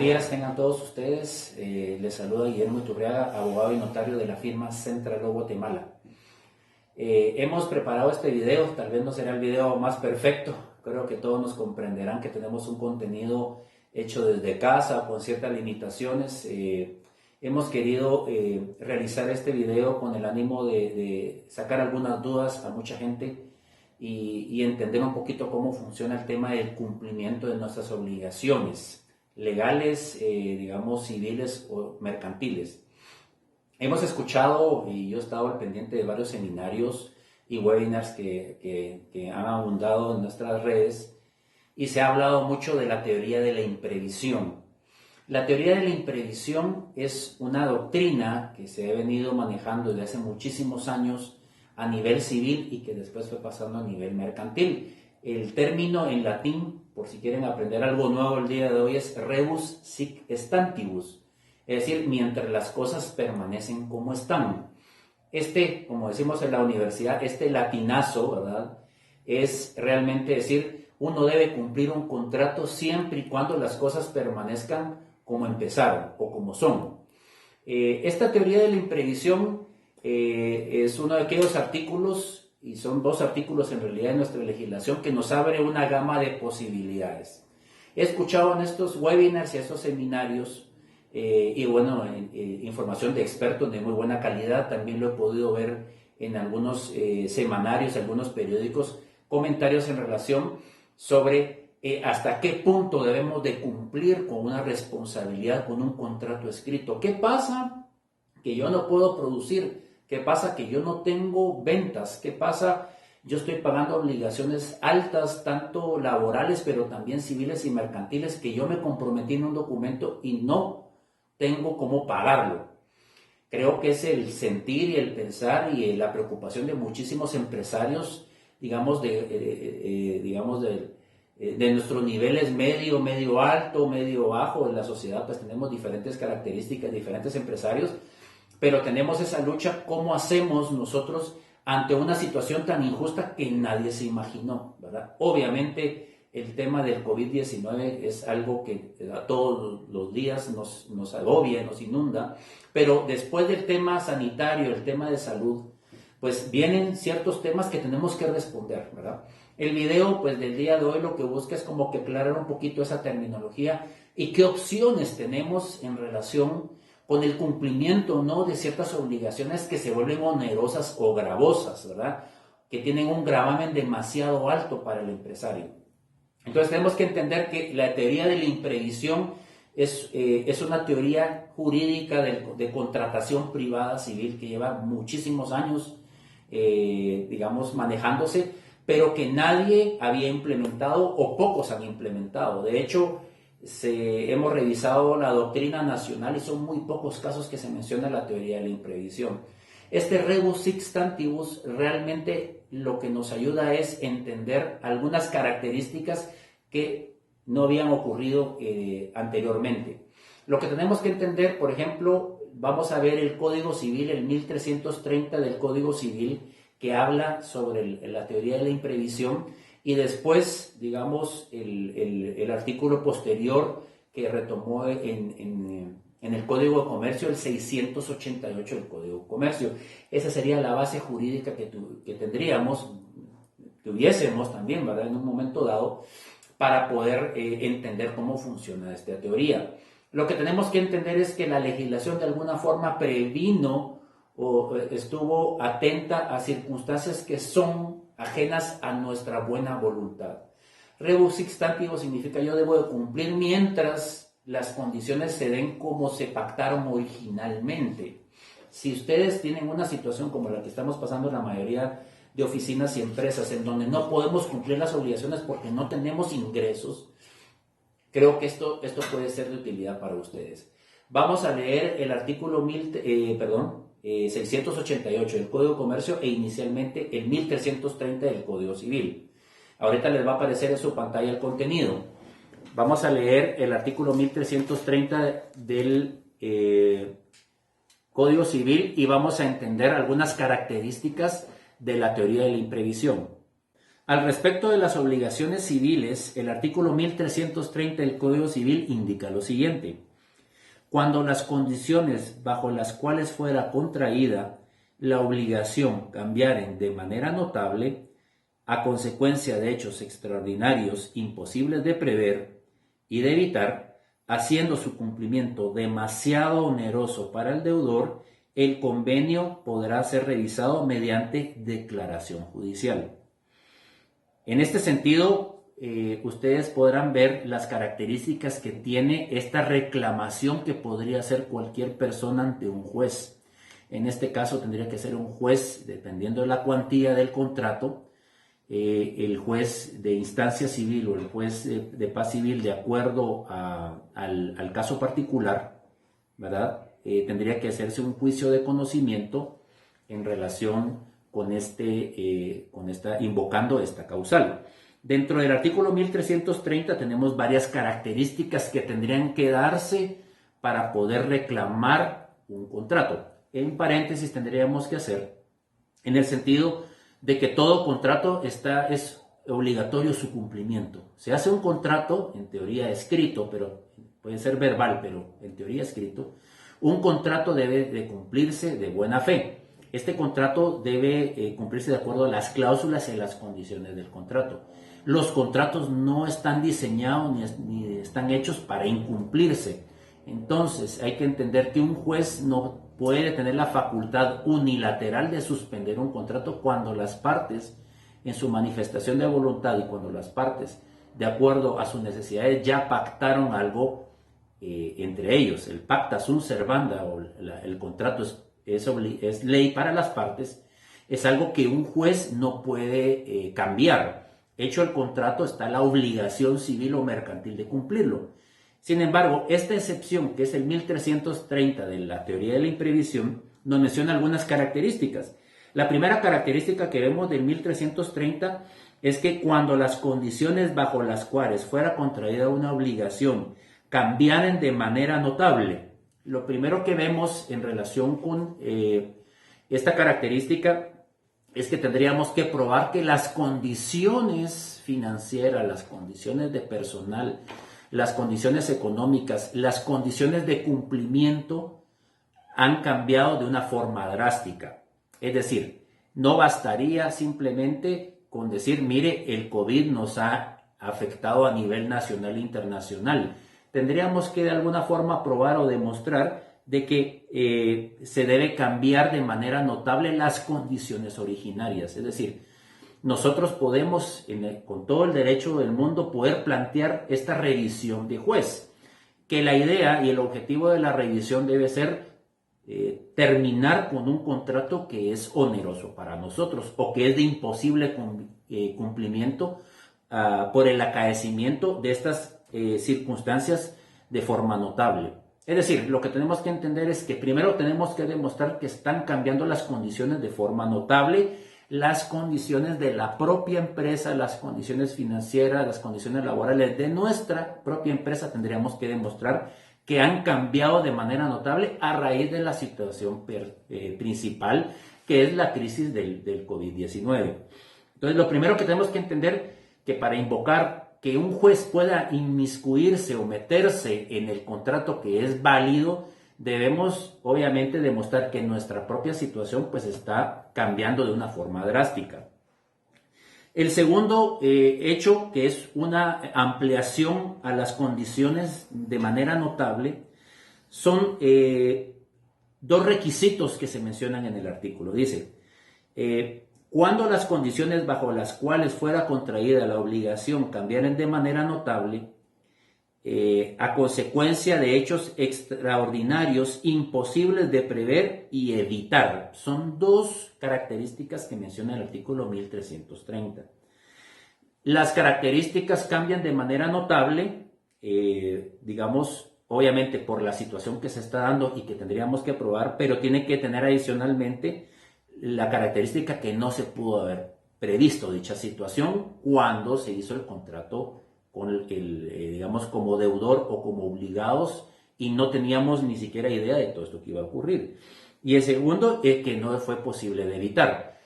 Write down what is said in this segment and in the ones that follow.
días tengan todos ustedes. Les saluda Guillermo Iturriaga, abogado y notario de la firma Central Law Guatemala. Hemos preparado este video, tal vez no será el video más perfecto. Creo que todos nos comprenderán que tenemos un contenido hecho desde casa con ciertas limitaciones. Hemos querido realizar este video con el ánimo de sacar algunas dudas a mucha gente y entender un poquito cómo funciona el tema del cumplimiento de nuestras obligaciones legales, digamos, civiles o mercantiles. Hemos escuchado, y yo he estado al pendiente de varios seminarios y webinars que han abundado en nuestras redes, y se ha hablado mucho de la teoría de la imprevisión. La teoría de la imprevisión es una doctrina que se ha venido manejando desde hace muchísimos años a nivel civil y que después fue pasando a nivel mercantil. El término en latín, por si quieren aprender algo nuevo el día de hoy, es rebus sic stantibus, es decir, mientras las cosas permanecen como están. Como decimos en la universidad, este latinazo, ¿verdad?, es realmente decir, uno debe cumplir un contrato siempre y cuando las cosas permanezcan como empezaron o como son. Esta teoría de la imprevisión es uno de aquellos artículos, y son dos artículos en realidad en nuestra legislación, que nos abre una gama de posibilidades. He escuchado en estos webinars y estos seminarios, y bueno, información de expertos de muy buena calidad, también lo he podido ver en algunos semanarios, algunos periódicos, comentarios en relación sobre hasta qué punto debemos de cumplir con una responsabilidad, con un contrato escrito. ¿Qué pasa que yo no puedo producir? ¿Qué pasa que yo no tengo ventas? ¿Qué pasa? Yo estoy pagando obligaciones altas, tanto laborales, pero también civiles y mercantiles, que yo me comprometí en un documento y no tengo cómo pagarlo. Creo que es el sentir y el pensar y la preocupación de muchísimos empresarios, digamos, de nuestros niveles medio alto, medio bajo en la sociedad. Pues tenemos diferentes características, diferentes empresarios, pero tenemos esa lucha. ¿Cómo hacemos nosotros ante una situación tan injusta que nadie se imaginó, ¿verdad? Obviamente el tema del COVID-19 es algo que a todos los días nos agobia, nos inunda, pero después del tema sanitario, el tema de salud, pues vienen ciertos temas que tenemos que responder, ¿verdad? El video, pues, del día de hoy lo que busca es como que aclarar un poquito esa terminología y qué opciones tenemos en relación con el cumplimiento, ¿no?, de ciertas obligaciones que se vuelven onerosas o gravosas, ¿verdad?, que tienen un gravamen demasiado alto para el empresario. Entonces tenemos que entender que la teoría de la imprevisión es una teoría jurídica de contratación privada civil que lleva muchísimos años, digamos, manejándose, pero que nadie había implementado o pocos han implementado. De hecho, hemos revisado la doctrina nacional y son muy pocos casos que se menciona la teoría de la imprevisión. Este rebus sic stantibus realmente lo que nos ayuda es entender algunas características que no habían ocurrido anteriormente. Lo que tenemos que entender, por ejemplo, vamos a ver el Código Civil, el 1330 del Código Civil, que habla sobre la teoría de la imprevisión, y después, digamos, el artículo posterior que retomó en el Código de Comercio, el 688 del Código de Comercio. Esa sería la base jurídica que tuviésemos también, ¿verdad?, en un momento dado, para poder entender cómo funciona esta teoría. Lo que tenemos que entender es que la legislación de alguna forma previno o estuvo atenta a circunstancias que son ajenas a nuestra buena voluntad. Rebus sic stantibus significa yo debo de cumplir mientras las condiciones se den como se pactaron originalmente. Si ustedes tienen una situación como la que estamos pasando en la mayoría de oficinas y empresas, en donde no podemos cumplir las obligaciones porque no tenemos ingresos, creo que esto puede ser de utilidad para ustedes. Vamos a leer el artículo 688 del Código de Comercio e inicialmente el 1330 del Código Civil. Ahorita les va a aparecer en su pantalla el contenido. Vamos a leer el artículo 1330 del Código Civil y vamos a entender algunas características de la teoría de la imprevisión. Al respecto de las obligaciones civiles, el artículo 1330 del Código Civil indica lo siguiente: cuando las condiciones bajo las cuales fuera contraída la obligación cambiaren de manera notable, a consecuencia de hechos extraordinarios imposibles de prever y de evitar, haciendo su cumplimiento demasiado oneroso para el deudor, el convenio podrá ser revisado mediante declaración judicial. En este sentido, ustedes podrán ver las características que tiene esta reclamación que podría hacer cualquier persona ante un juez. En este caso tendría que ser un juez, dependiendo de la cuantía del contrato, el juez de instancia civil o el juez de paz civil, de acuerdo al caso particular, ¿verdad? Tendría que hacerse un juicio de conocimiento en relación con invocando esta causal. Dentro del artículo 1330 tenemos varias características que tendrían que darse para poder reclamar un contrato. En paréntesis tendríamos que hacer en el sentido de que todo contrato es obligatorio su cumplimiento. Se hace un contrato, en teoría escrito, pero puede ser verbal, pero en teoría escrito. Un contrato debe de cumplirse de buena fe. Este contrato debe cumplirse de acuerdo a las cláusulas y las condiciones del contrato. Los contratos no están diseñados ni están hechos para incumplirse. Entonces hay que entender que un juez no puede tener la facultad unilateral de suspender un contrato cuando las partes, en su manifestación de voluntad y cuando las partes, de acuerdo a sus necesidades, ya pactaron algo entre ellos. El pacta sunt servanda, o el contrato es ley para las partes, es algo que un juez no puede cambiar. Hecho el contrato, está la obligación civil o mercantil de cumplirlo. Sin embargo, esta excepción, que es el 1330 de la teoría de la imprevisión, nos menciona algunas características. La primera característica que vemos del 1330 es que cuando las condiciones bajo las cuales fuera contraída una obligación cambiaran de manera notable. Lo primero que vemos en relación con esta característica es que tendríamos que probar que las condiciones financieras, las condiciones de personal, las condiciones económicas, las condiciones de cumplimiento han cambiado de una forma drástica. Es decir, no bastaría simplemente con decir, mire, el COVID nos ha afectado a nivel nacional e internacional. Tendríamos que de alguna forma probar o demostrar de que se debe cambiar de manera notable las condiciones originarias. Es decir, nosotros podemos, con todo el derecho del mundo, poder plantear esta revisión de juez, que la idea y el objetivo de la revisión debe ser terminar con un contrato que es oneroso para nosotros o que es de imposible cumplimiento por el acaecimiento de estas circunstancias de forma notable. Es decir, lo que tenemos que entender es que primero tenemos que demostrar que están cambiando las condiciones de forma notable, las condiciones de la propia empresa, las condiciones financieras, las condiciones laborales de nuestra propia empresa. Tendríamos que demostrar que han cambiado de manera notable a raíz de la situación principal, que es la crisis del COVID-19. Entonces, lo primero que tenemos que entender que para invocar que un juez pueda inmiscuirse o meterse en el contrato que es válido, debemos obviamente demostrar que nuestra propia situación pues está cambiando de una forma drástica. El segundo hecho, que es una ampliación a las condiciones de manera notable, son dos requisitos que se mencionan en el artículo. Dice, cuando las condiciones bajo las cuales fuera contraída la obligación cambiaren de manera notable, a consecuencia de hechos extraordinarios imposibles de prever y evitar. Son dos características que menciona el artículo 1330. Las características cambian de manera notable, digamos, obviamente por la situación que se está dando y que tendríamos que aprobar, pero tiene que tener adicionalmente la característica que no se pudo haber previsto dicha situación cuando se hizo el contrato con digamos, como deudor o como obligados, y no teníamos ni siquiera idea de todo esto que iba a ocurrir. Y el segundo es que no fue posible de evitar.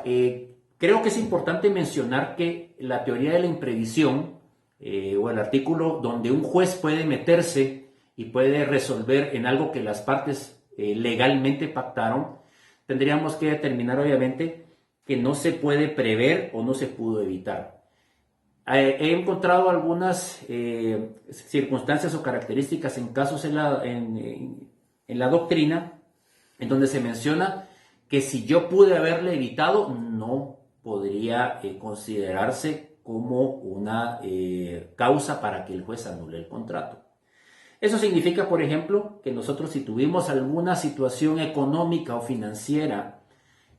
¿Qué Creo que es importante mencionar que la teoría de la imprevisión o el artículo donde un juez puede meterse y puede resolver en algo que las partes legalmente pactaron, tendríamos que determinar obviamente que no se puede prever o no se pudo evitar. He encontrado algunas circunstancias o características en casos en la doctrina en donde se menciona que si yo pude haberle evitado, no podría considerarse como una causa para que el juez anule el contrato. Eso significa, por ejemplo, que nosotros si tuvimos alguna situación económica o financiera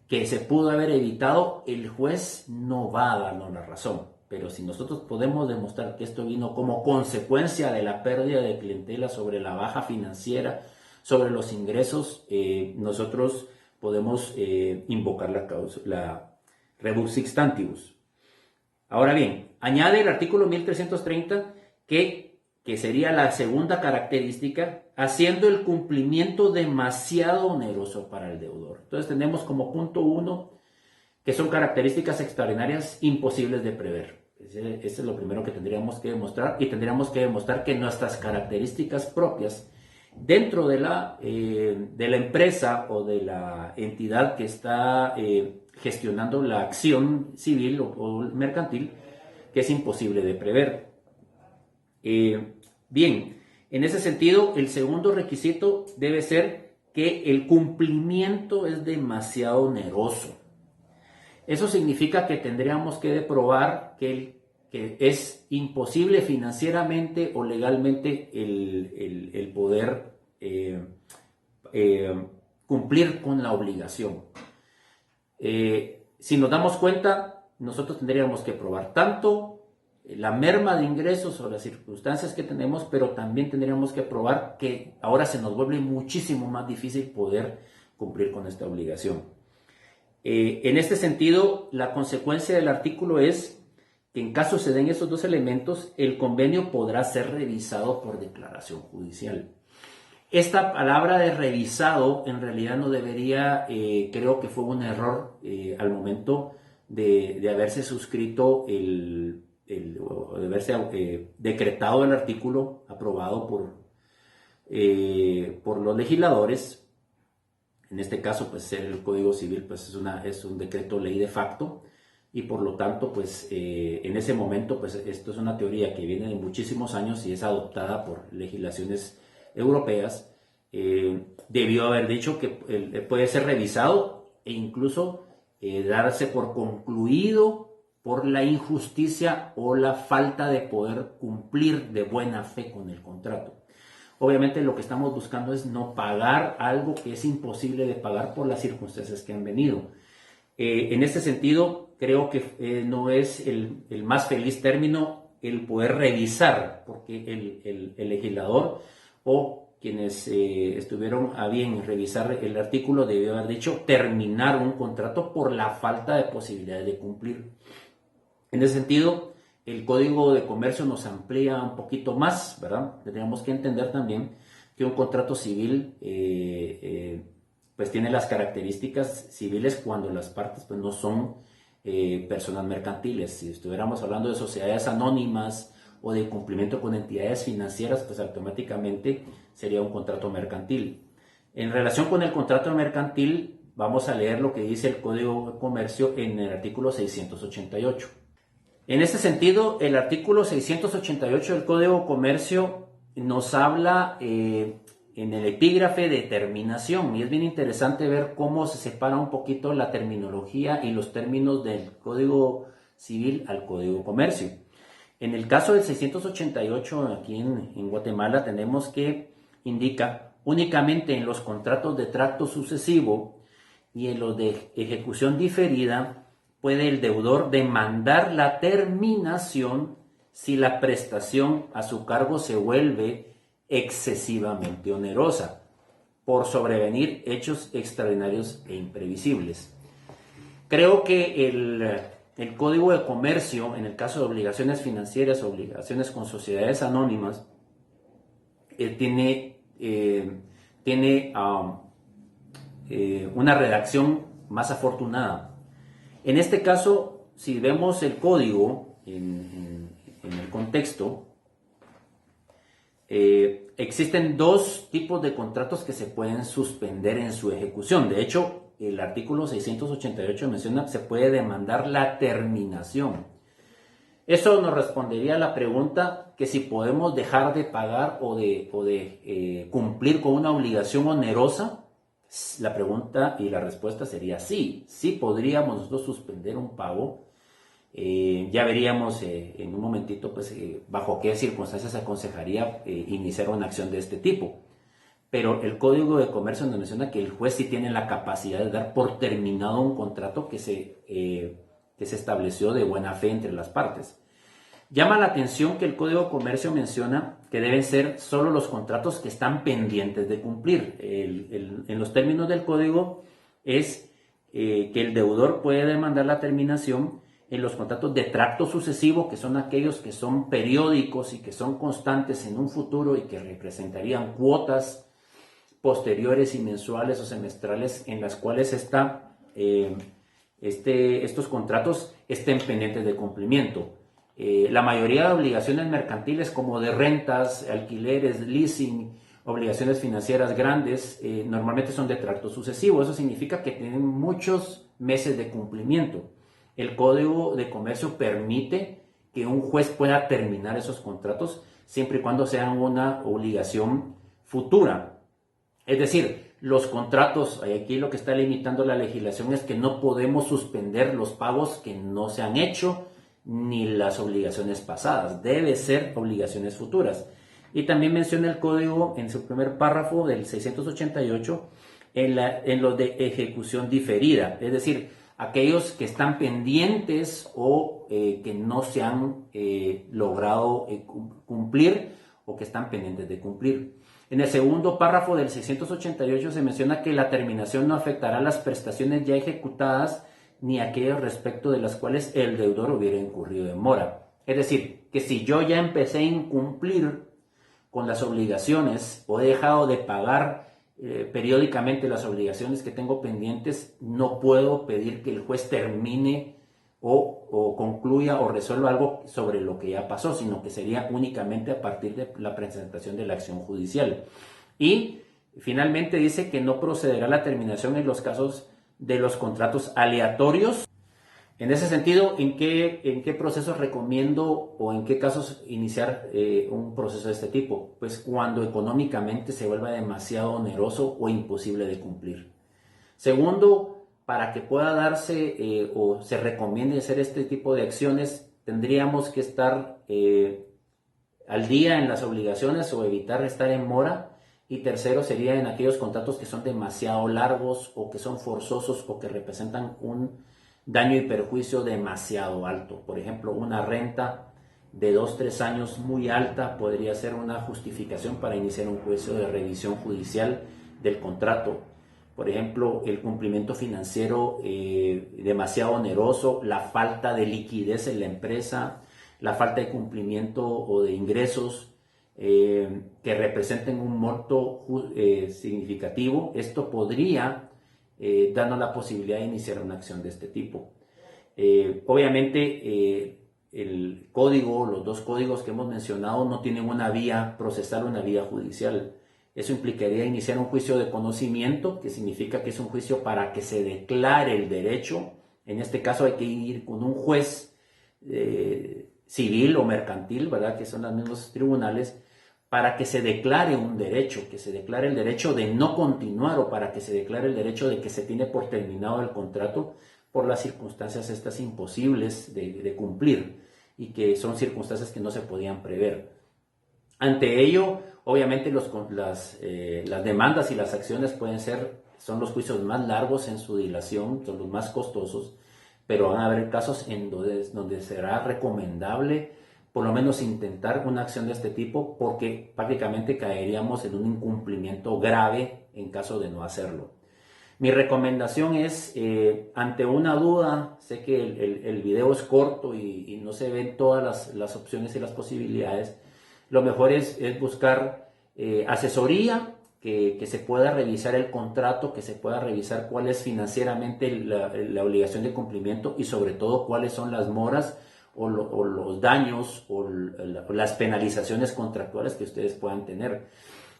que se pudo haber evitado, el juez no va a darnos la razón. Pero si nosotros podemos demostrar que esto vino como consecuencia de la pérdida de clientela sobre la baja financiera, sobre los ingresos, nosotros podemos invocar la rebus sixtantibus. Ahora bien, añade el artículo 1330 que sería la segunda característica, haciendo el cumplimiento demasiado oneroso para el deudor. Entonces tenemos como punto 1 que son características extraordinarias imposibles de prever. Ese es lo primero que tendríamos que demostrar, y tendríamos que demostrar que nuestras características propias dentro de la empresa o de la entidad que está gestionando la acción civil o mercantil, que es imposible de prever. Bien, en ese sentido, el segundo requisito debe ser que el cumplimiento es demasiado oneroso. Eso significa que tendríamos que probar que es imposible financieramente o legalmente el poder cumplir con la obligación. Si nos damos cuenta, nosotros tendríamos que probar tanto la merma de ingresos o las circunstancias que tenemos, pero también tendríamos que probar que ahora se nos vuelve muchísimo más difícil poder cumplir con esta obligación. En este sentido, la consecuencia del artículo es que en caso se den esos dos elementos, el convenio podrá ser revisado por declaración judicial. Esta palabra de revisado en realidad no debería, creo que fue un error al momento de haberse suscrito o de haberse decretado el artículo aprobado por los legisladores. En este caso, pues el Código Civil pues, es un decreto ley de facto, y por lo tanto, pues en ese momento, pues esto es una teoría que viene de muchísimos años y es adoptada por legislaciones europeas. Debió haber dicho que puede ser revisado e incluso darse por concluido por la injusticia o la falta de poder cumplir de buena fe con el contrato. Obviamente lo que estamos buscando es no pagar algo que es imposible de pagar por las circunstancias que han venido. En este sentido, creo que no es el más feliz término el poder revisar, porque el legislador o quienes estuvieron a bien revisar el artículo debió haber dicho terminar un contrato por la falta de posibilidades de cumplir. En ese sentido, el Código de Comercio nos amplía un poquito más, ¿verdad? Tendríamos que entender también que un contrato civil pues tiene las características civiles cuando las partes pues no son personas mercantiles. Si estuviéramos hablando de sociedades anónimas o de cumplimiento con entidades financieras, pues automáticamente sería un contrato mercantil. En relación con el contrato mercantil, vamos a leer lo que dice el Código de Comercio en el artículo 688. En este sentido, el artículo 688 del Código de Comercio nos habla en el epígrafe de terminación, y es bien interesante ver cómo se separa un poquito la terminología y los términos del Código Civil al Código de Comercio. En el caso del 688 aquí en Guatemala tenemos que indica únicamente en los contratos de tracto sucesivo y en los de ejecución diferida puede el deudor demandar la terminación si la prestación a su cargo se vuelve excesivamente onerosa por sobrevenir hechos extraordinarios e imprevisibles. Creo que el Código de Comercio, en el caso de obligaciones financieras, obligaciones con sociedades anónimas, tiene una redacción más afortunada. En este caso, si vemos el código en el contexto, existen dos tipos de contratos que se pueden suspender en su ejecución. De hecho, el artículo 688 menciona que se puede demandar la terminación. Eso nos respondería a la pregunta que si podemos dejar de pagar o de cumplir con una obligación onerosa. La pregunta y la respuesta sería sí. Sí podríamos nosotros suspender un pago. Ya veríamos en un momentito pues, bajo qué circunstancias se aconsejaría iniciar una acción de este tipo. Pero el Código de Comercio nos menciona que el juez sí tiene la capacidad de dar por terminado un contrato que se estableció de buena fe entre las partes. Llama la atención que el Código de Comercio menciona que deben ser solo los contratos que están pendientes de cumplir. En los términos del Código es que el deudor puede demandar la terminación en los contratos de tracto sucesivo, que son aquellos que son periódicos y que son constantes en un futuro y que representarían cuotas posteriores y mensuales o semestrales en las cuales estos contratos estén pendientes de cumplimiento. La mayoría de obligaciones mercantiles como de rentas, alquileres, leasing, obligaciones financieras grandes, normalmente son de tracto sucesivo. Eso significa que tienen muchos meses de cumplimiento. El Código de Comercio permite que un juez pueda terminar esos contratos siempre y cuando sean una obligación futura. Es decir, los contratos, aquí lo que está limitando la legislación es que no podemos suspender los pagos que no se han hecho ni las obligaciones pasadas. Debe ser obligaciones futuras. Y también menciona el código en su primer párrafo del 688 en lo de ejecución diferida, es decir, aquellos que están pendientes o que no se han logrado cumplir o que están pendientes de cumplir. En el segundo párrafo del 688 se menciona que la terminación no afectará las prestaciones ya ejecutadas ni aquellas respecto de las cuales el deudor hubiera incurrido en mora. Es decir, que si yo ya empecé a incumplir con las obligaciones o he dejado de pagar periódicamente las obligaciones que tengo pendientes, no puedo pedir que el juez termine o concluya o resuelva algo sobre lo que ya pasó, sino que sería únicamente a partir de la presentación de la acción judicial. Y finalmente dice que no procederá la terminación en los casos de los contratos aleatorios. En ese sentido, ¿en qué procesos recomiendo o en qué casos iniciar un proceso de este tipo? Pues cuando económicamente se vuelva demasiado oneroso o imposible de cumplir. Segundo, para que pueda darse o se recomiende hacer este tipo de acciones, tendríamos que estar al día en las obligaciones o evitar estar en mora. Y tercero sería en aquellos contratos que son demasiado largos o que son forzosos o que representan un daño y perjuicio demasiado alto. Por ejemplo, una renta de 2-3 años muy alta podría ser una justificación para iniciar un juicio de revisión judicial del contrato. Por ejemplo, el cumplimiento financiero demasiado oneroso, la falta de liquidez en la empresa, la falta de cumplimiento o de ingresos que representen un monto significativo. Esto podría darnos la posibilidad de iniciar una acción de este tipo. Obviamente el código, los dos códigos que hemos mencionado no tienen una vía procesal, una vía judicial. Eso implicaría iniciar un juicio de conocimiento, que significa que es un juicio para que se declare el derecho. En este caso hay que ir con un juez civil o mercantil, ¿verdad? Que son los mismos tribunales, para que se declare un derecho, que se declare el derecho de no continuar o para que se declare el derecho de que se tiene por terminado el contrato por las circunstancias estas imposibles de cumplir y que son circunstancias que no se podían prever. Ante ello, obviamente las demandas y las acciones son los juicios más largos en su dilación, son los más costosos, pero van a haber casos en donde será recomendable por lo menos intentar una acción de este tipo, porque prácticamente caeríamos en un incumplimiento grave en caso de no hacerlo. Mi recomendación es, ante una duda, sé que el video es corto y no se ven todas las opciones y las posibilidades, lo mejor es buscar asesoría que se pueda revisar el contrato, que se pueda revisar cuál es financieramente la obligación de cumplimiento y sobre todo cuáles son las moras o los daños o las penalizaciones contractuales que ustedes puedan tener.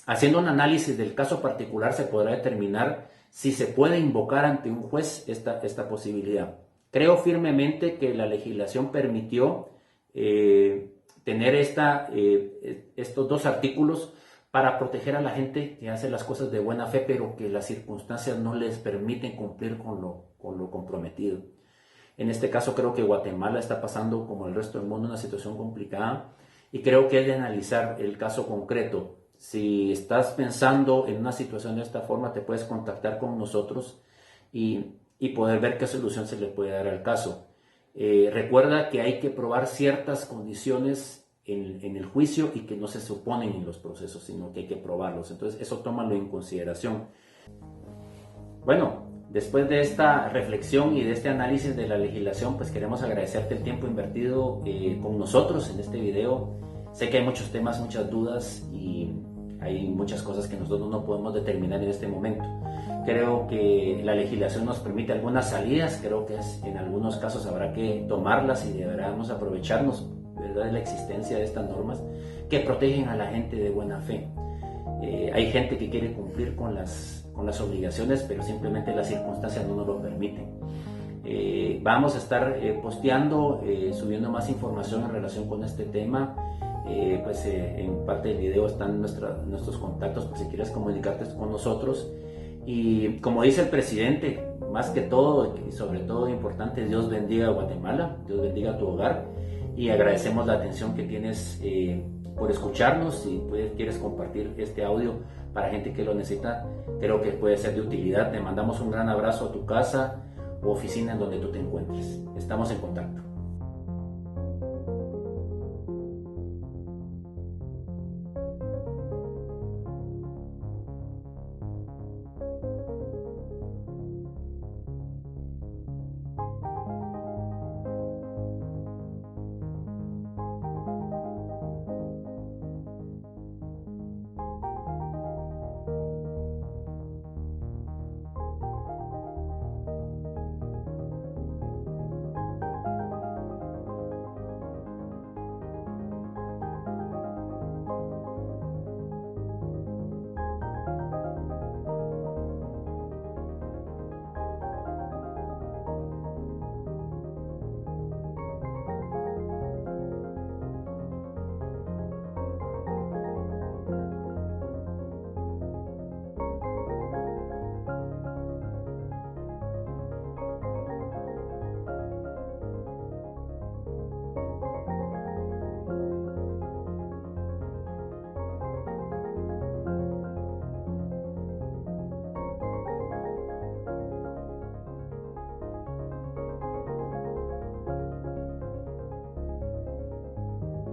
Haciendo un análisis del caso particular se podrá determinar si se puede invocar ante un juez esta posibilidad. Creo firmemente que la legislación permitió tener estos dos artículos para proteger a la gente que hace las cosas de buena fe, pero que las circunstancias no les permiten cumplir con lo comprometido. En este caso creo que Guatemala está pasando, como el resto del mundo, una situación complicada y creo que es de analizar el caso concreto. Si estás pensando en una situación de esta forma, te puedes contactar con nosotros y poder ver qué solución se le puede dar al caso. Recuerda que hay que probar ciertas condiciones en el juicio y que no se suponen en los procesos, sino que hay que probarlos. Entonces eso tómalo en consideración. Bueno, después de esta reflexión y de este análisis de la legislación, pues queremos agradecerte el tiempo invertido con nosotros en este video. Sé que hay muchos temas, muchas dudas y hay muchas cosas que nosotros no podemos determinar en este momento. Creo que la legislación nos permite algunas salidas, creo que en algunos casos habrá que tomarlas y deberemos aprovecharnos, ¿verdad?, de la existencia de estas normas que protegen a la gente de buena fe. Hay gente que quiere cumplir con las obligaciones, pero simplemente las circunstancias no nos lo permiten. Vamos a estar posteando, subiendo más información en relación con este tema. En parte del video están nuestros contactos por si quieres comunicarte con nosotros. Y como dice el presidente, más que todo y sobre todo importante, Dios bendiga a Guatemala, Dios bendiga a tu hogar y agradecemos la atención que tienes por escucharnos. Si quieres compartir este audio para gente que lo necesita, creo que puede ser de utilidad. Te mandamos un gran abrazo a tu casa o oficina en donde tú te encuentres. Estamos en contacto.